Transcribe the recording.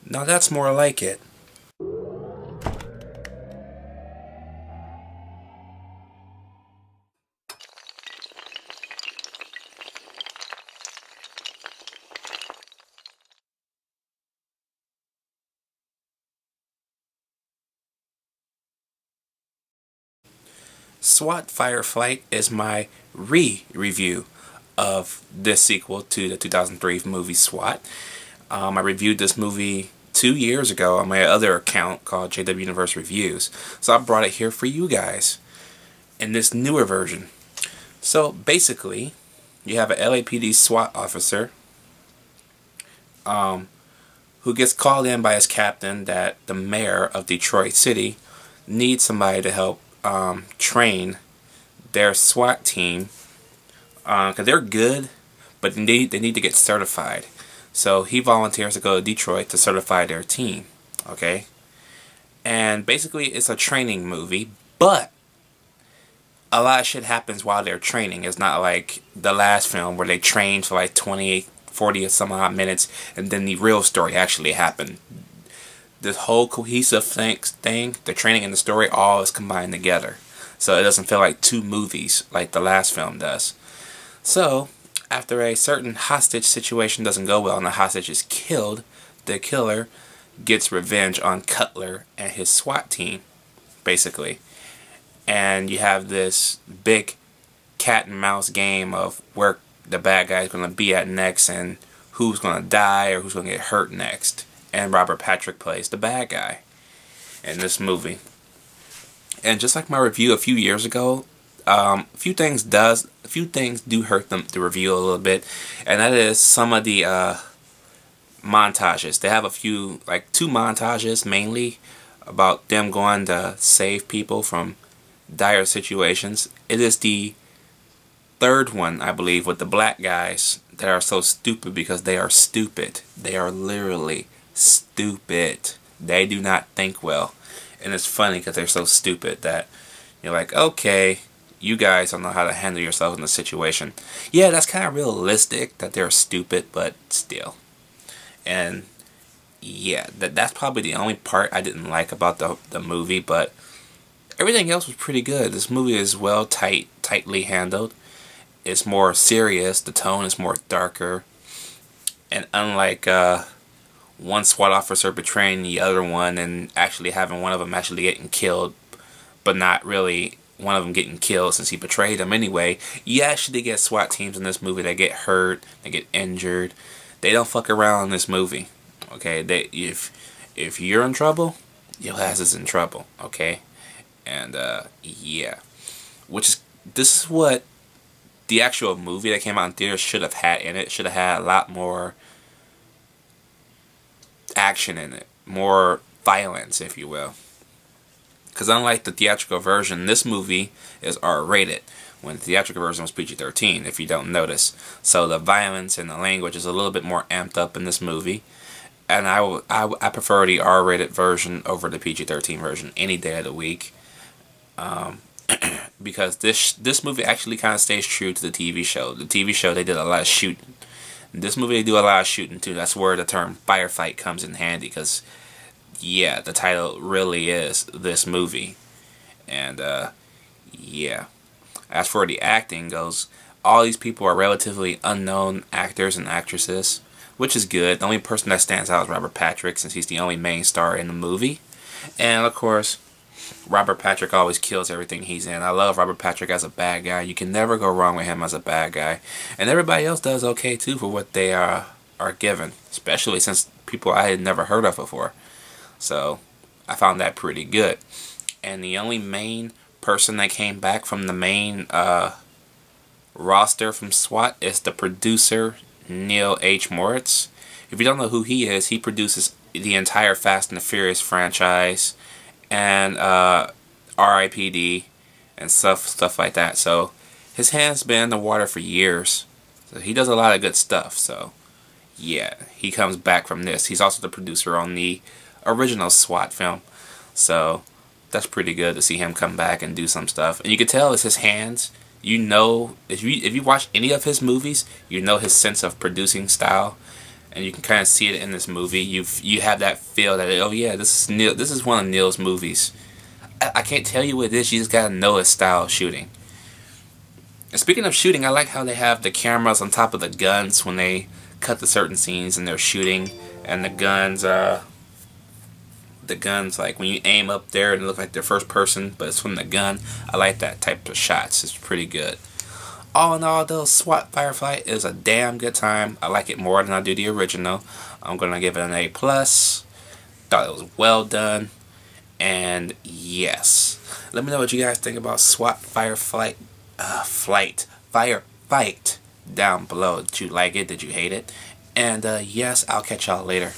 Now that's more like it. SWAT Firefight is my re-review of this sequel to the 2003 movie SWAT. I reviewed this movie 2 years ago on my other account called JW Universe Reviews. So I brought it here for you guys in this newer version. So basically, you have an LAPD SWAT officer who gets called in by his captain that the mayor of Detroit City needs somebody to help train their SWAT team because they're good, but they need to get certified. So he volunteers to go to Detroit to certify their team. Okay, and basically it's a training movie, but a lot of shit happens while they're training. It's not like the last film where they trained for like 28, 40 or some odd minutes and then the real story actually happened. This whole cohesive thing, the training and the story, all is combined together. So it doesn't feel like two movies like the last film does. So, after a certain hostage situation doesn't go well and the hostage is killed, the killer gets revenge on Cutler and his SWAT team, basically. And you have this big cat and mouse game of where the bad guy is going to be at next and who's going to die or who's going to get hurt next. And Robert Patrick plays the bad guy in this movie. And just like my review a few years ago, a few things do hurt the review a little bit, and that is some of the montages. They have a few, like 2 montages mainly about them going to save people from dire situations. It is the 3rd one, I believe, with the black guys that are so stupid because they are stupid. They are literally stupid. They do not think well. And it's funny because they're so stupid that you're like, okay, you guys don't know how to handle yourselves in the situation. Yeah, that's kind of realistic that they're stupid, but still. And yeah, that's probably the only part I didn't like about the movie, but everything else was pretty good. This movie is well tightly handled. It's more serious. The tone is more darker. And unlike one SWAT officer betraying the other one and actually having one of them actually getting killed, but not really one of them getting killed since he betrayed them anyway, you actually get SWAT teams in this movie that get hurt, they get injured. They don't fuck around in this movie. Okay, if you're in trouble, your ass is in trouble. Okay, and yeah, this is what the actual movie that came out in theaters should have had in it. Should have had a lot more action in it, more violence, if you will. Because unlike the theatrical version, this movie is R-rated, when the theatrical version was PG-13, if you don't notice. So the violence and the language is a little bit more amped up in this movie. And I prefer the R-rated version over the PG-13 version any day of the week. Because this movie actually kind of stays true to the TV show. The TV show, they did a lot of shooting. This movie, they do a lot of shooting too. That's where the term firefight comes in handy, because yeah, the title really is this movie. And yeah, as for the acting goes, all these people are relatively unknown actors and actresses, which is good. The only person that stands out is Robert Patrick, since he's the only main star in the movie. And of course, Robert Patrick always kills everything he's in. I love Robert Patrick as a bad guy. You can never go wrong with him as a bad guy. And everybody else does okay too for what they are given, especially since people I had never heard of before. So I found that pretty good. And the only main person that came back from the main roster from SWAT is the producer, Neil H. Moritz. If you don't know who he is, he produces the entire Fast and the Furious franchise and R.I.P.D. and stuff like that. So his hand's been in the water for years. So he does a lot of good stuff. So yeah, he comes back from this. He's also the producer on the original SWAT film. So that's pretty good to see him come back and do some stuff. And you can tell it's his hands. You know, if you watch any of his movies, you know his sense of producing style. and you can kind of see it in this movie. You have that feel that, oh yeah, this is one of Neil's movies. I can't tell you what it is. You just gotta know his style of shooting. And speaking of shooting, I like how they have the cameras on top of the guns when they cut the certain scenes and they're shooting, and the guns like when you aim up there and it look like they're first person, but it's from the gun. I like that type of shots. It's pretty good. All in all, though, SWAT Firefight is a damn good time. I like it more than I do the original. I'm gonna give it an A+. Thought it was well done. And yes, let me know what you guys think about SWAT Firefight Firefight down below. Did you like it? Did you hate it? And yes, I'll catch y'all later.